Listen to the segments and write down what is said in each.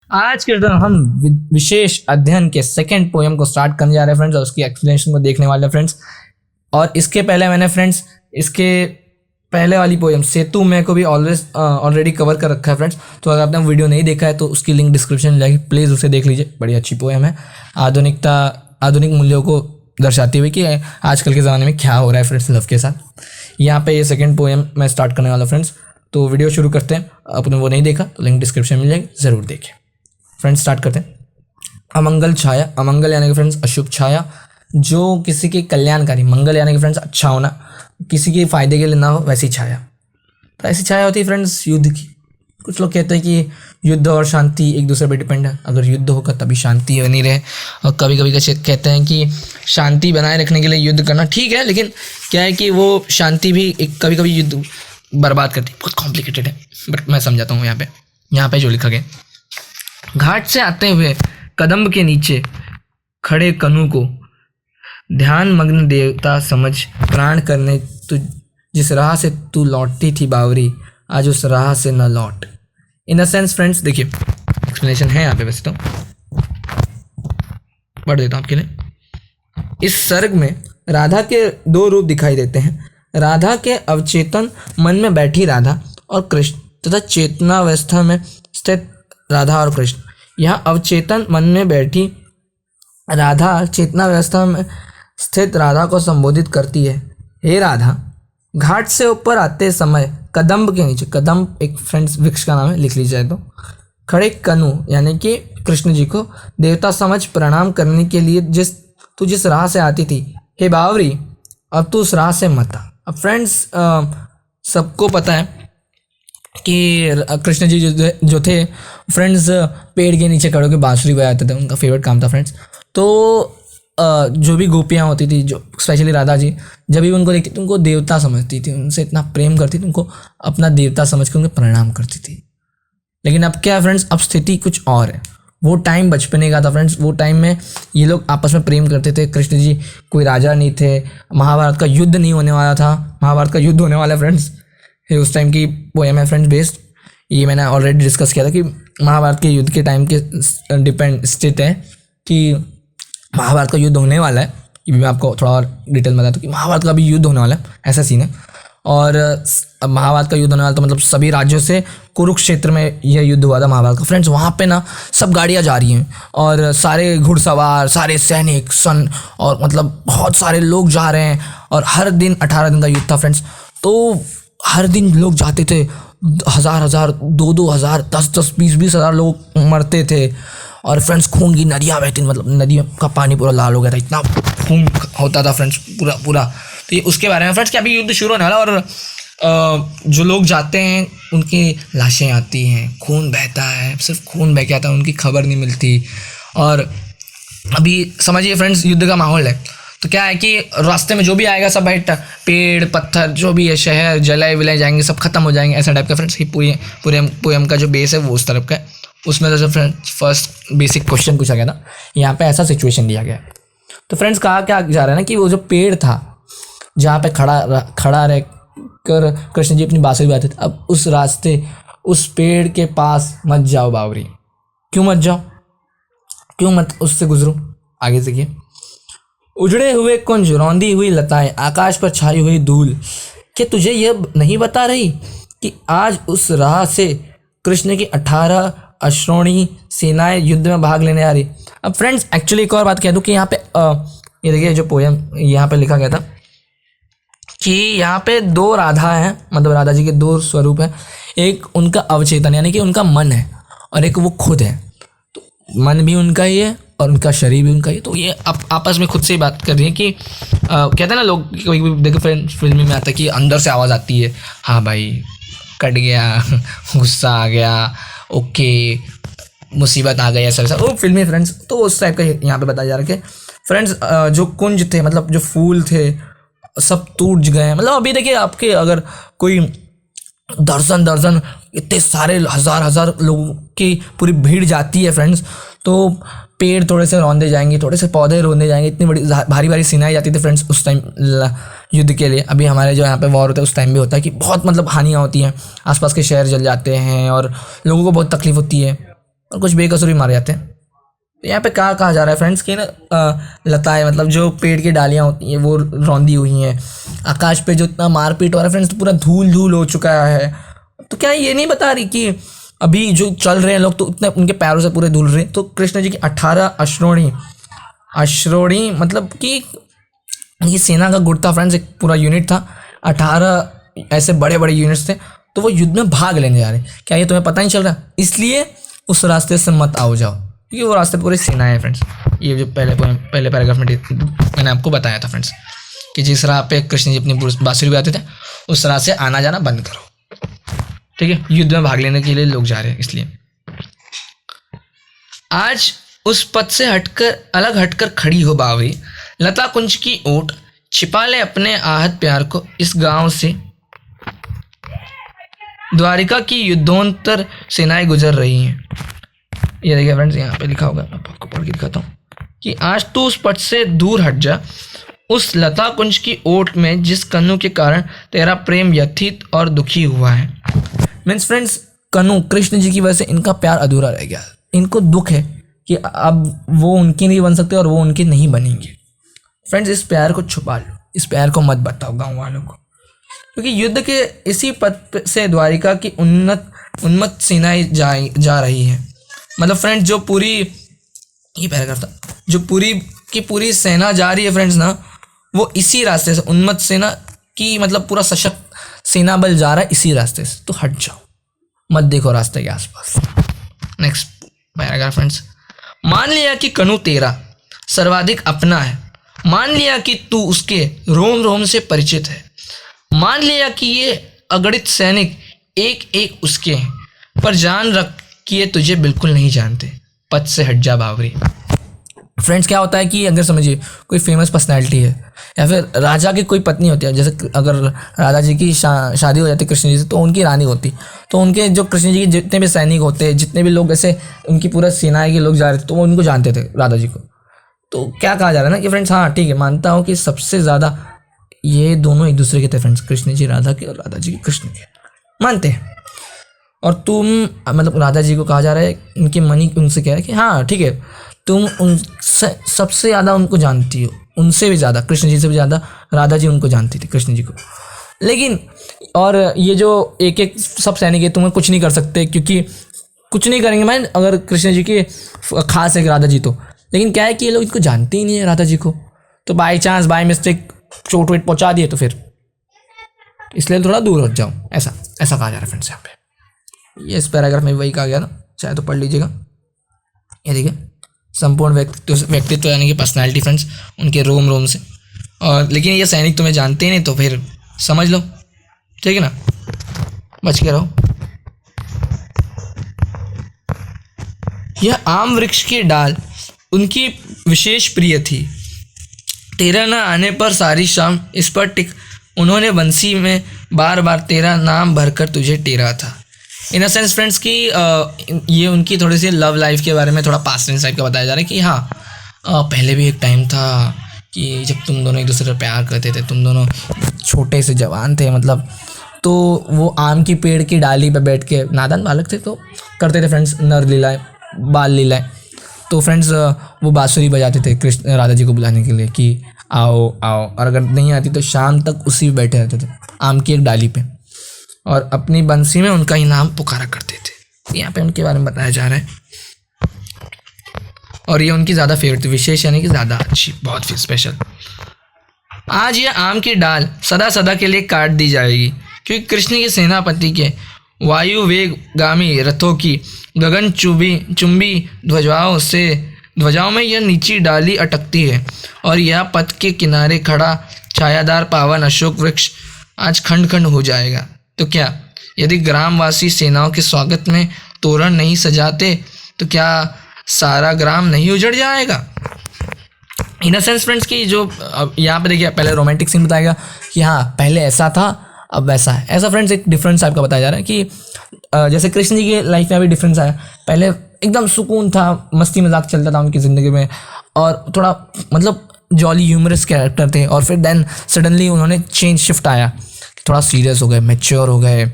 आज के दिन हम विशेष अध्ययन के सेकंड पोएम को स्टार्ट करने जा रहे हैं फ्रेंड्स, और उसकी एक्सप्लेनेशन को देखने वाले हैं फ्रेंड्स। और इसके पहले मैंने फ्रेंड्स इसके पहले वाली पोएम सेतु में को भी ऑलरेडी कवर कर रखा है फ्रेंड्स। तो अगर आपने वीडियो नहीं देखा है तो उसकी लिंक डिस्क्रिप्शन में जाएगी, प्लीज़ उसे देख लीजिए। बड़ी अच्छी पोएम है, आधुनिक मूल्यों को दर्शाती हुई कि आजकल के ज़माने में क्या हो रहा है फ्रेंड्स लव के साथ। यहाँ पे ये सेकंड पोएम मैं स्टार्ट करने वाला फ्रेंड्स। तो वीडियो शुरू करते हैं। आपने वो नहीं देखा तो लिंक डिस्क्रिप्शन में मिल जाएगी, ज़रूर देखिए फ्रेंड्स। स्टार्ट करते हैं। अमंगल छाया, अमंगल यानी कि फ्रेंड्स अशुभ छाया, जो किसी के कल्याणकारी, मंगल यानी कि फ्रेंड्स अच्छा होना, किसी के फायदे के लिए ना हो वैसी छाया। तो ऐसी छाया होती है फ्रेंड्स युद्ध की। कुछ लोग कहते हैं कि युद्ध और शांति एक दूसरे पर डिपेंड है, अगर युद्ध होगा तभी शांति बनी रहे। और कभी कभी कहते हैं कि शांति बनाए रखने के लिए युद्ध करना ठीक है, लेकिन क्या है कि वो शांति भी एक कभी कभी युद्ध बर्बाद करती है। बहुत कॉम्प्लिकेटेड है, बट मैं समझाता हूँ। यहाँ पे जो लिखा गया, घाट से आते हुए कदम्ब के नीचे खड़े कनु को ध्यान मग्न देवता समझ प्रणाम करने तू जिस राह से तू लौटती थी बावरी, आज उस राह से न लौट। इन अ सेंस फ्रेंड्स, देखिए एक्सप्लेनेशन है यहाँ पे, वैसे तो पढ़ देता हूँ आपके लिए। इस सर्ग में राधा के दो रूप दिखाई देते हैं, राधा के अवचेतन मन में बैठी राधा और कृष्ण, तथा चेतनावस्था में स्थित राधा और कृष्ण। यहाँ अवचेतन मन में बैठी राधा चेतनावस्था में स्थित राधा को संबोधित करती है। हे राधा, घाट से ऊपर आते समय कदम्ब के नीचे, कदम्ब एक फ्रेंड्स वृक्ष का नाम है, लिख लीजिए तो, खड़े कनु यानी कि कृष्ण जी को देवता समझ प्रणाम करने के लिए जिस राह से आती थी, हे बावरी अब तू उस राह से मत आ। अब फ्रेंड्स सबको पता है कि कृष्ण जी जो थे फ्रेंड्स पेड़ के नीचे खड़े होकर बांसुरी बजाते थे, उनका फेवरेट काम था फ्रेंड्स। तो जो भी गोपियाँ होती थी, जो स्पेशली राधा जी, जब भी उनको देखती थी उनको देवता समझती थी, उनसे इतना प्रेम करती थी, उनको अपना देवता समझ के उनको प्रणाम करती थी। लेकिन अब क्या है फ्रेंड्स, अब स्थिति कुछ और है। वो टाइम बचपने का था फ्रेंड्स। वो टाइम में ये लोग आपस में प्रेम करते थे। कृष्ण जी कोई राजा नहीं थे, महाभारत का युद्ध नहीं होने वाला था। महाभारत का युद्ध होने वाला है फ्रेंड्स, ये उस टाइम की पोएम है फ्रेंड्स बेस्ड। ये मैंने ऑलरेडी डिस्कस किया था कि महाभारत के युद्ध के टाइम के डिपेंड स्थित है कि महाभारत का युद्ध होने वाला है। ये भी मैं आपको थोड़ा और डिटेल में बताता हूँ कि महाभारत का भी युद्ध होने वाला है, ऐसा सीन है। और अब महाभारत का युद्ध होने वाला तो मतलब सभी राज्यों से कुरुक्षेत्र में यह युद्ध हुआ था महाभारत का फ्रेंड्स। वहाँ पे ना सब गाड़ियाँ जा रही हैं और सारे घुड़सवार, सारे सैनिक और मतलब बहुत सारे लोग जा रहे हैं। और हर दिन 18 दिन का युद्ध था फ्रेंड्स। तो हर दिन लोग जाते थे, 1000 2 हज़ार 10 20 हज़ार लोग मरते थे। और फ्रेंड्स खून की नदियाँ बहती, मतलब नदी का पानी पूरा लाल हो गया था, इतना खून होता था फ्रेंड्स पूरा। तो ये उसके बारे में फ्रेंड्स कि अभी युद्ध शुरू होने वाला। और जो लोग जाते हैं उनकी लाशें आती हैं, खून बहता है, सिर्फ खून बह के आता है, उनकी खबर नहीं मिलती। और अभी समझिए फ्रेंड्स युद्ध का माहौल है। तो क्या है कि रास्ते में जो भी आएगा सब भाई पेड़ पत्थर जो भी है, शहर जलाए विलाए जाएंगे, सब खत्म हो जाएंगे, ऐसा टाइप का फ्रेंड्स। पूरी पोएम का जो बेस है वो उस तरफ का है। उसमें तो फ्रेंड्स फर्स्ट बेसिक क्वेश्चन पूछा गया था, यहाँ पे ऐसा सिचुएशन दिया गया है। तो फ्रेंड्स कहा क्या जा रहा है ना कि वो जो पेड़ था जहाँ पे खड़ा रह कर कृष्ण जी अपनी बांसुरी बजाते थे, अब उस रास्ते उस पेड़ के पास मत जाओ बावरी। क्यों मत जाओ, क्यों मत उससे गुजरो? आगे देखिए। उजड़े हुए कुंज, रौंदी हुई लताएं, आकाश पर छाई हुई धूल, क्या तुझे यह नहीं बता रही कि आज उस राह से कृष्ण की 18 अश्रोणी सेनाएं युद्ध में भाग लेने आ रही। अब फ्रेंड्स एक्चुअली एक और बात कह दूं कि यहाँ पे ये देखिए जो पोएम यहाँ पे लिखा गया था कि यहाँ पे 2 राधा हैं, मतलब राधा जी के 2 स्वरूप हैं। एक उनका अवचेतन यानी कि उनका मन है, और एक वो खुद है। तो मन भी उनका ही है और उनका शरीर भी उनका ही। तो ये आपस में खुद से ही बात कर रही है कि कहते हैं ना लोग, कभी देखो फ्रेंड्स फिल्म में आता है कि अंदर से आवाज़ आती है, हाँ भाई कट गया, गुस्सा आ गया, ओके मुसीबत आ गई, ऐसा वो फिल्मी फ्रेंड्स। तो उस टाइप का यहाँ पे बताया जा रहा है कि फ्रेंड्स जो कुंज थे, मतलब जो फूल थे, सब टूट गए। मतलब अभी देखिए आपके अगर कोई दर्जन इतने सारे हजार लोगों की पूरी भीड़ जाती है फ्रेंड्स, तो पेड़ थोड़े से रौंदे जाएंगे, थोड़े से पौधे रौंदे जाएंगे। इतनी बड़ी भारी सेनाएं जाती थी फ्रेंड्स उस टाइम युद्ध के लिए। अभी हमारे जो यहाँ पे वॉर होता है उस टाइम भी होता है कि बहुत मतलब हानियाँ होती हैं, आसपास के शहर जल जाते हैं और लोगों को बहुत तकलीफ होती है। और कुछ बेकसूर भी मारे जाते हैं। तो यहाँ पे कहा जा रहा है फ्रेंड्स कि ना लताएं मतलब जो पेड़ की डालियाँ होती हैं वो रौंदी हुई हैं। आकाश पे जो इतना मारपीट हो रहा है फ्रेंड्स, तो पूरा धूल धूल हो चुका है। तो क्या ये नहीं बता रही कि अभी जो चल रहे हैं लोग तो इतने उनके पैरों से पूरे धुल रहे हैं। तो कृष्ण जी की 18 अश्रोणी मतलब कि ये सेना का गुट था फ्रेंड्स, एक पूरा यूनिट था। 18 ऐसे बड़े बड़े यूनिट्स थे, तो वो युद्ध में भाग लेने जा रहे। क्या ये तुम्हें पता नहीं चल रहा? इसलिए उस रास्ते से मत आओ जाओ, क्योंकि वो रास्ते पूरी सेनाएं हैं फ्रेंड्स। ये जो पहले पैराग्राफ में मैंने आपको बताया था फ्रेंड्स कि जिस राह पे कृष्ण जी अपनी बांसुरी बजाते थे उस राह से आना जाना बंद करो, ठीक है। युद्ध में भाग लेने के लिए लोग जा रहे हैं इसलिए। आज उस पथ से अलग हटकर खड़ी हो बावरी, लता कुंज की ओट, छिपा ले अपने आहत प्यार को इस गांव से। द्वारिका की युद्धोत्तर सेनाएं गुजर रही हैं। ये देखिए फ्रेंड्स, यहाँ पे लिखा होगा, मैं आपको पढ़ के दिखाता हूँ कि आज तू उस पथ से दूर हट जा, उस लता कुंज की ओट में जिस कन्नू के कारण तेरा प्रेम व्यथित और दुखी हुआ है। मीन्स फ्रेंड्स, कन्नू कृष्ण जी की वजह से इनका प्यार अधूरा रह गया। इनको दुख है कि अब वो उनके नहीं बन सकते और वो उनके नहीं बनेंगे। फ्रेंड्स, इस प्यार को छुपा लो, इस प्यार को मत बताओ गाँव वालों को, क्योंकि युद्ध के इसी पथ से द्वारिका की उन्मत्त सेनाएं जा रही हैं। मतलब फ्रेंड्स, जो पूरी ये पैराग्राफ था, जो पूरी की पूरी सेना जा रही है फ्रेंड्स ना, वो इसी रास्ते से उन्मत्त सेना की मतलब पूरा सशक्त सेना बल जा रहा है इसी रास्ते से। तो हट जाओ, मत देखो रास्ते के आसपास। नेक्स्ट पैराग्राफ फ्रेंड्स, मान लिया कि कन्नू तेरा सर्वाधिक अपना है, मान लिया कि तू उसके रोम रोम से परिचित है, मान लिया कि ये अगणित सैनिक एक एक उसके हैं, पर जान रख कि ये तुझे बिल्कुल नहीं जानते। पथ से हट जा बावरी। फ्रेंड्स, क्या होता है कि अगर समझिए कोई फेमस पर्सनैलिटी है या फिर राजा की कोई पत्नी होती है, जैसे अगर राधा जी की शादी हो जाती है कृष्ण जी से, तो उनकी रानी होती, तो उनके जो कृष्ण जी के जितने भी सैनिक होते, जितने भी लोग ऐसे उनकी पूरा सेनाएं के लोग जा रहे थे, तो वो उनको जानते थे राधा जी को। तो क्या कहा जा रहा है ना कि फ्रेंड्स, हाँ ठीक है, मानता हूँ कि सबसे ज़्यादा ये दोनों एक दूसरे के थे फ्रेंड्स, कृष्ण जी राधा के और राधा जी कृष्ण के, मानते हैं। और तुम मतलब राधा जी को कहा जा रहा है, उनके मन ही उनसे कह रहा है कि हाँ ठीक है, तुम उनसे सबसे ज़्यादा उनको जानती हो, उनसे भी ज़्यादा, कृष्ण जी से भी ज़्यादा राधा जी उनको जानती थी, कृष्ण जी को। लेकिन और ये जो एक एक सब सैनिक है, तुम्हें कुछ नहीं कर सकते, क्योंकि कुछ नहीं करेंगे मैं अगर कृष्ण जी के खास है राधा जी तो। लेकिन क्या है कि ये लोग इनको जानते ही नहीं है राधा जी को, तो बाई चांस बाई मिस्टेक चोट वेट पहुँचा दिए तो फिर इसलिए थोड़ा दूर हट जाओ, ऐसा कहा जा रहा है फ्रेंड्स यहाँ पे। ये इस पैराग्राफ में वही कहा गया ना, चाहे तो पढ़ लीजिएगा। ये देखिए, संपूर्ण व्यक्तित्व यानी कि पर्सनालिटी फ्रेंड्स उनके रोम रोम से। और लेकिन ये सैनिक तुम्हें जानते ही नहीं, तो फिर समझ लो, ठीक है ना, बच के रहो। यह आम वृक्ष की डाल उनकी विशेष प्रिय थी, तेरा न आने पर सारी शाम इस पर टिक, उन्होंने बंसी में बार बार तेरा नाम भरकर तुझे टेरा था। इन अ सेंस फ्रेंड्स की ये उनकी थोड़ी सी लव लाइफ के बारे में थोड़ा पास्ट टेंस टाइप का बताया जा रहा है कि हाँ पहले भी एक टाइम था कि जब तुम दोनों एक दूसरे से प्यार करते थे, तुम दोनों छोटे से जवान थे मतलब, तो वो आम की पेड़ की डाली पे बैठ के नादान बालक थे तो करते थे फ्रेंड्स नर लीलाएं, बाल लीलाएं। तो फ्रेंड्स वो बांसुरी बजाते थे कृष्ण राधा जी को बुलाने के लिए कि आओ आओ, और अगर नहीं आती तो शाम तक उसी में बैठे रहते थे आम की एक डाली पे, और अपनी बंसी में उनका ही नाम पुकारा करते थे। यहाँ पे उनके बारे में बताया जा रहा है, और ये उनकी ज़्यादा फेवरेट थी, विशेष यानी कि ज़्यादा अच्छी, बहुत स्पेशल। आज ये आम की डाल सदा सदा के लिए काट दी जाएगी, क्योंकि कृष्ण के सेनापति के वायु वेगगामी रथों की गगन चुंबी ध्वजाओं में यह नीची डाली अटकती है, और यह पथ के किनारे खड़ा छायादार पावन अशोक वृक्ष आज खंड खंड हो जाएगा। तो क्या यदि ग्रामवासी सेनाओं के स्वागत में तोरण नहीं सजाते तो क्या सारा ग्राम नहीं उजड़ जाएगा। इन अ सेंस फ्रेंड्स की जो यहाँ पे देखिए पहले रोमांटिक सीन बताएगा कि हाँ पहले ऐसा था अब वैसा है, ऐसा फ्रेंड्स एक डिफरेंस टाइप का बताया जा रहा है कि जैसे कृष्ण जी की लाइफ में अभी डिफरेंस आया, पहले एकदम सुकून था, मस्ती मजाक चलता था उनकी ज़िंदगी में, और थोड़ा मतलब जॉली ह्यूमरस कैरेक्टर थे, और फिर देन सडनली उन्होंने चेंज शिफ्ट आया, थोड़ा सीरियस हो गए, मैच्योर हो गए,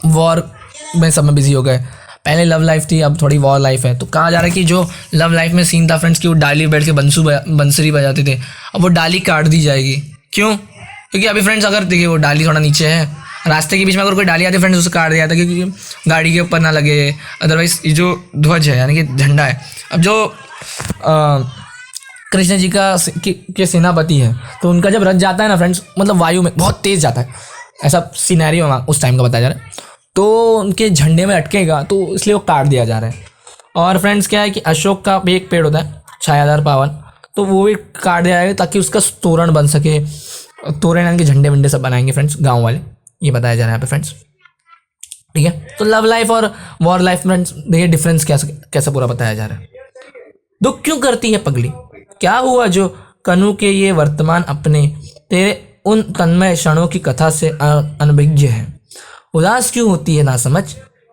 वॉर में सब में बिजी हो गए। पहले लव लाइफ थी, अब थोड़ी वॉर लाइफ है। तो कहा जा रहा है कि जो लव लाइफ में सीन था फ्रेंड्स कि वो डाली बैठ के बंसुरी बजाते थे, अब वो डाली काट दी जाएगी। क्यों? क्योंकि अभी फ्रेंड्स अगर देखिए वो डाली थोड़ा नीचे है, रास्ते के बीच में अगर कोई डाली आती है फ्रेंड्स उसे काट दिया था क्योंकि गाड़ी के ऊपर ना लगे। अदरवाइज ये जो ध्वज है यानी कि झंडा है, अब जो कृष्ण जी के सेनापति है तो उनका जब रथ जाता है ना फ्रेंड्स, मतलब वायु में बहुत तेज़ जाता है, ऐसा सिनेरियो उस टाइम का बताया जा रहा है, तो उनके झंडे में अटकेगा तो इसलिए वो काट दिया जा रहा है। और फ्रेंड्स क्या है कि अशोक का भी एक पेड़ होता है छायादार पावन, तो वो भी काट दिया जाएगा ताकि उसका तोरण बन सके। तोरण यानी कि झंडे वंडे सब बनाएंगे फ्रेंड्स गाँव वाले, ये बताया जा रहा है यहाँ पे फ्रेंड्स। ठीक है, तो लव लाइफ और वॉर लाइफ फ्रेंड्स देखिए डिफरेंस कैसा पूरा बताया जा रहा है। दुख क्यों करती है पगली, क्या हुआ जो कनु के ये वर्तमान अपने तेरे उन तन्मय क्षणों की कथा से अनभिज्ञ है। उदास क्यों होती है ना समझ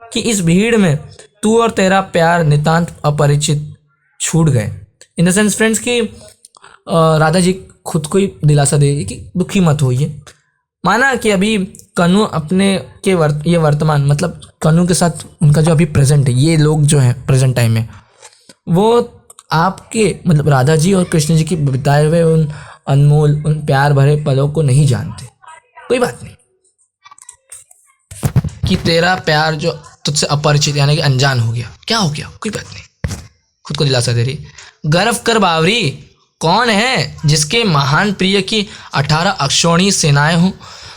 कि इस भीड़ में तू और तेरा प्यार नितांत अपरिचित छूट गए। इन द सेंस फ्रेंड्स कि राधा जी खुद को ही दिलासा दे कि दुखी मत होइए। माना कि अभी कनु अपने के ये वर्तमान मतलब कनु के साथ उनका जो अभी प्रेजेंट है, ये लोग जो है प्रेजेंट टाइम में वो आपके मतलब राधा जी और कृष्ण जी की बिताए हुए उन अनमोल उन प्यार भरे पलों को नहीं जानते। कोई बात नहीं कि तेरा प्यार जो तुझसे अपरिचित यानी कि अनजान हो गया, क्या हो गया, कोई बात नहीं, खुद को दिलासा दे रही। गर्व कर बावरी, कौन है जिसके महान प्रिय की 18 अक्षौणी सेनाएं हों।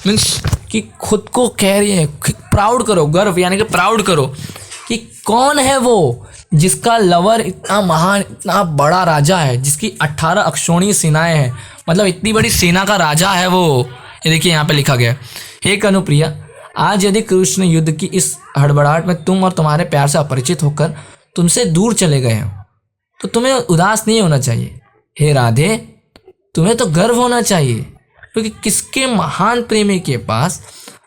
मीन्स कि खुद को कह रही है, प्राउड करो, गर्व यानी कि प्राउड करो कि कौन है वो जिसका लवर इतना महान इतना बड़ा राजा है, जिसकी 18 अक्षौणी सेनाएं हैं, मतलब इतनी बड़ी सेना का राजा है वो। ये देखिए यहाँ पे लिखा गया, हे कनुप्रिया, आज यदि कृष्ण युद्ध की इस हड़बड़ाहट में तुम और तुम्हारे प्यार से अपरिचित होकर तुमसे दूर चले गए हो तो तुम्हें उदास नहीं होना चाहिए। हे राधे, तुम्हें तो गर्व होना चाहिए क्योंकि किसके महान प्रेमी के पास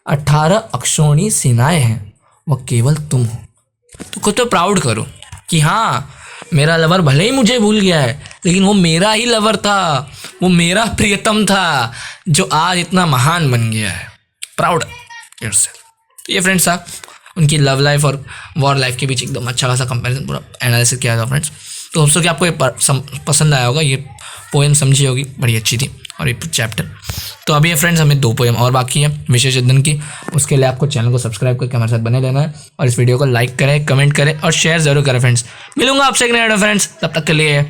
18 अक्षौणी सेनाएं हैं, वह केवल तुम हो। तो खुद तो प्राउड करो कि हाँ मेरा लवर भले ही मुझे भूल गया है लेकिन वो मेरा ही लवर था, वो मेरा प्रियतम था जो आज इतना महान बन गया है। Proud yourself. तो ये फ्रेंड्स था उनकी लव लाइफ और वॉर लाइफ के बीच एकदम अच्छा खासा कंपैरिजन पूरा एनालिसिस किया था फ्रेंड्स। तो होप सो कि आपको ये पसंद आया होगा, ये पोएम समझी होगी, बड़ी अच्छी थी और ये चैप्टर। तो अभी फ्रेंड्स हमें 2 पोएम और बाकी है विशेष अध्ययन की, उसके लिए आपको चैनल को सब्सक्राइब करके हमारे साथ बने रहना है और इस वीडियो को लाइक करें, कमेंट करें और शेयर जरूर करें फ्रेंड्स। मिलूंगा आपसे एक नए वीडियो फ्रेंड्स, तब तक के लिए